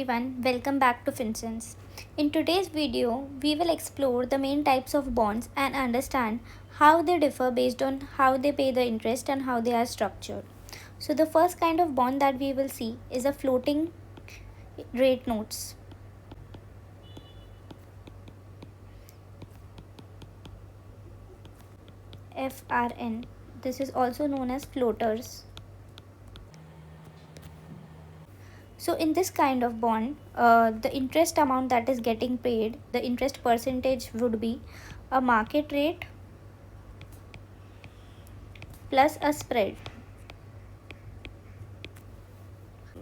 everyone, welcome back to FinSense. In today's video, we will explore the main types of bonds and understand how they differ based on how they pay the interest and how they are structured. So the first kind of bond that we will see is a floating rate notes. FRN. This is also known as floaters. So in this kind of bond, the interest amount that is getting paid, the interest percentage would be a market rate plus a spread.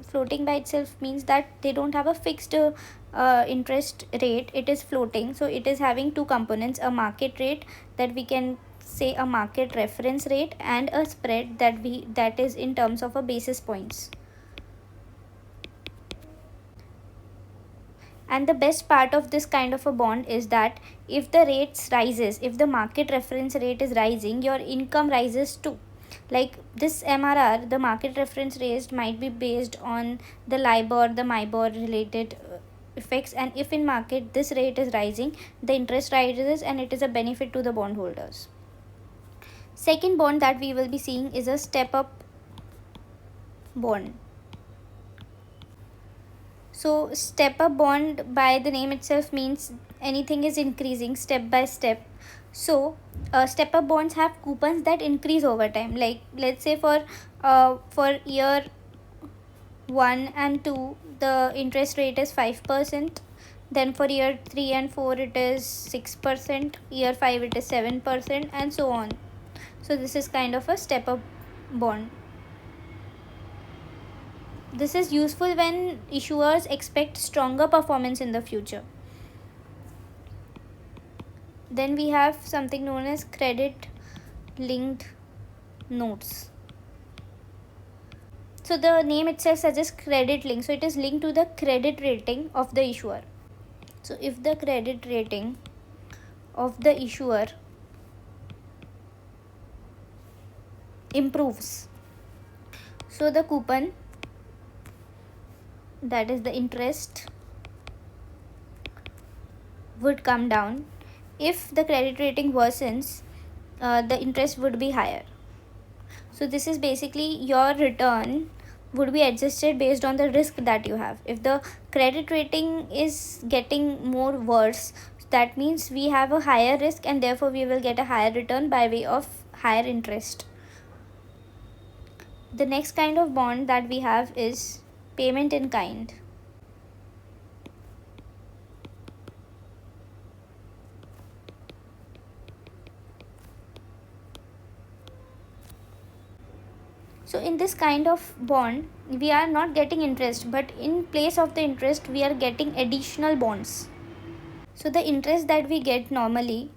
Floating by itself means that they don't have a fixed interest rate. It is floating, so it is having two components: a market rate that we can say a market reference rate, and a spread that is in terms of a basis points. And the best part of this kind of a bond is that if the rates rises, if the market reference rate is rising, your income rises too. Like this MRR, the market reference rate might be based on the LIBOR, the MIBOR related effects, and if in market this rate is rising, the interest rises and it is a benefit to the bondholders. Second bond that we will be seeing is a step up bond. So step up bond by the name itself means anything is increasing step by step. So step up bonds have coupons that increase over time. Like let's say for year 1 and 2 the interest rate is 5%. Then for year 3 and 4 it is 6%. Year 5 it is 7%, and so on. So this is kind of a step up bond. This is useful when issuers expect stronger performance in the future. Then we have something known as credit linked notes. So the name itself suggests credit link. So it is linked to the credit rating of the issuer. So if the credit rating of the issuer improves, so the coupon, that is the interest, would come down. If the credit rating worsens, the interest would be higher. So this is basically your return would be adjusted based on the risk that you have. If the credit rating is getting more worse, that means we have a higher risk and therefore we will get a higher return by way of higher interest. The next kind of bond that we have is payment in kind. So in this kind of bond, we are not getting interest, but in place of the interest, we are getting additional bonds. So the interest that we get normally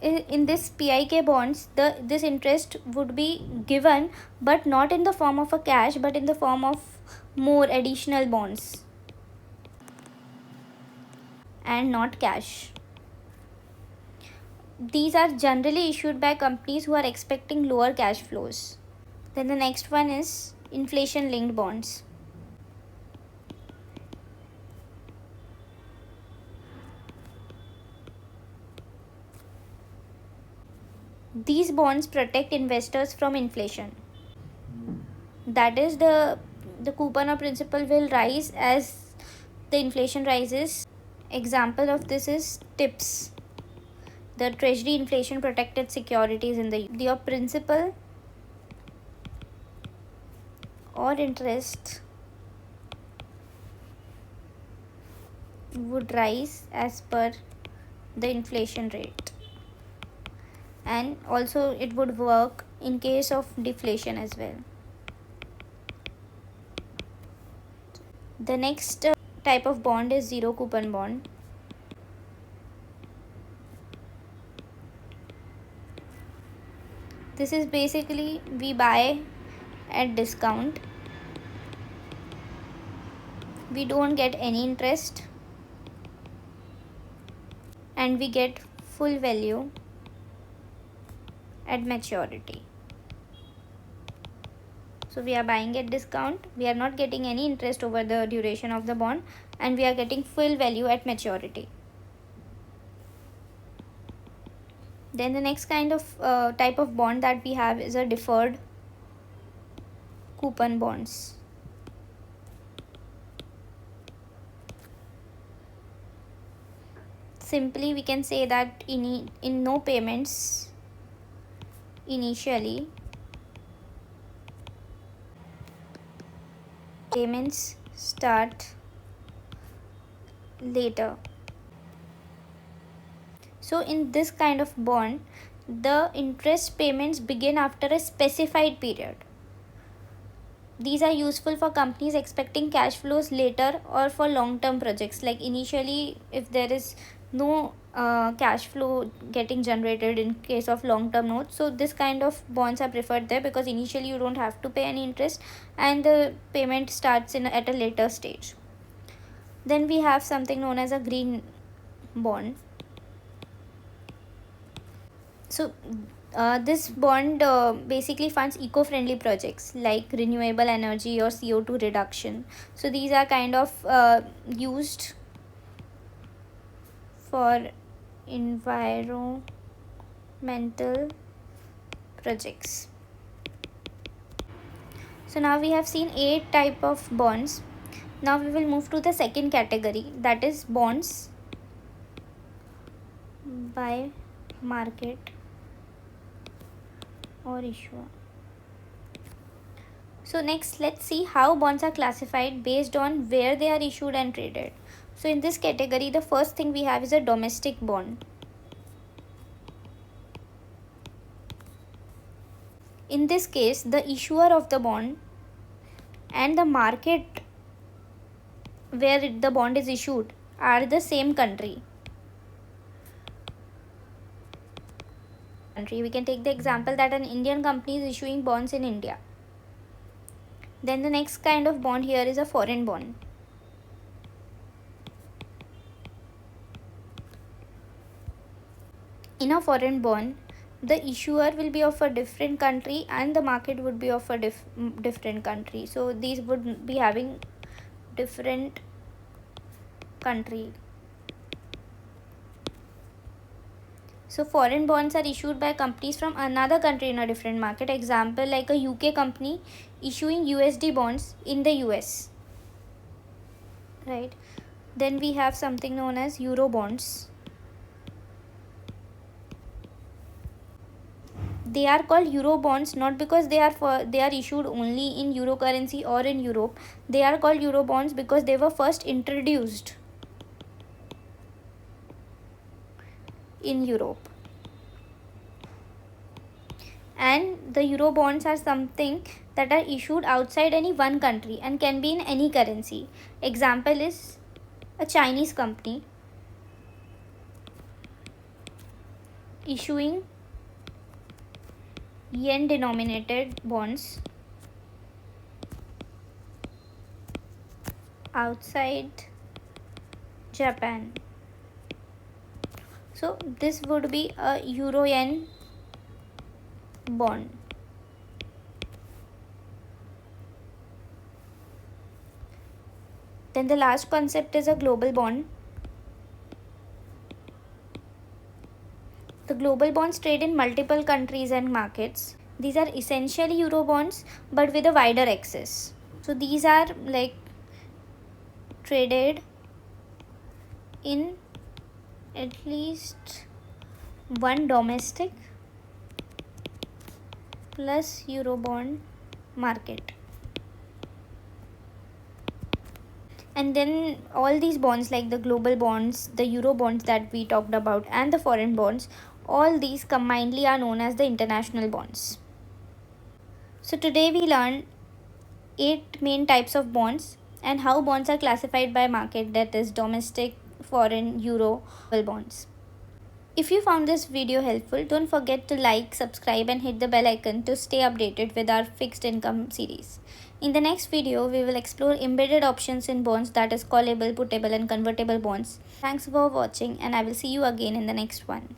in this PIK bonds, this interest would be given, but not in the form of a cash, but in the form of more additional bonds and not cash. These are generally issued by companies who are expecting lower cash flows. Then the next one is inflation linked bonds. These bonds protect investors from inflation. That is, the coupon or principal will rise as the inflation rises. Example of this is TIPS, the Treasury Inflation Protected Securities in the your principal or interest would rise as per the inflation rate, and also it would work in case of deflation as well. The next type of bond is zero coupon bond. This is basically we buy at discount. We don't get any interest and we get full value at maturity. So we are buying at discount, we are not getting any interest over the duration of the bond, and we are getting full value at maturity. Then the next kind of type of bond that we have is a deferred coupon bonds. Simply we can say that in no payments initially, payments start later. So in this kind of bond, the interest payments begin after a specified period. These are useful for companies expecting cash flows later or for long term projects. Like initially, if there is no cash flow getting generated in case of long term notes, so this kind of bonds are preferred there, because initially you don't have to pay any interest and the payment starts at a later stage. Then we have something known as a green bond. So this bond basically funds eco-friendly projects like renewable energy or CO2 reduction. So these are kind of used for environmental projects. So now we have seen 8 type of bonds. Now we will move to the second category, that is bonds by market or issuer. So next, let's see how bonds are classified based on where they are issued and traded. So in this category, the first thing we have is a domestic bond. In this case, the issuer of the bond and the market where the bond is issued are the same country. We can take the example that an Indian company is issuing bonds in India. Then the next kind of bond here is a foreign bond. In a foreign bond, the issuer will be of a different country and the market would be of a different country. So these would be having different country. So foreign bonds are issued by companies from another country in a different market. Example, like a UK company issuing USD bonds in the US. Right. Then we have something known as Eurobonds. They are called Eurobonds not because they are issued only in Euro currency or in Europe. They are called Eurobonds because they were first introduced in Europe. And the Eurobonds are something that are issued outside any one country and can be in any currency. Example is a Chinese company issuing yen denominated bonds outside Japan. So this would be a Euro yen bond. Then the last concept is a global bond. The global bonds trade in multiple countries and markets. These are essentially Euro bonds but with a wider access. So these are like traded in at least one domestic plus Eurobond market. And then all these bonds like the global bonds, the Euro bonds that we talked about and the foreign bonds, all these combinedly are known as the international bonds. So today we learned 8 main types of bonds and how bonds are classified by market, that is domestic, foreign, Euro, bonds. If you found this video helpful, don't forget to like, subscribe and hit the bell icon to stay updated with our fixed income series. In the next video, we will explore embedded options in bonds, that is callable, puttable and convertible bonds. Thanks for watching and I will see you again in the next one.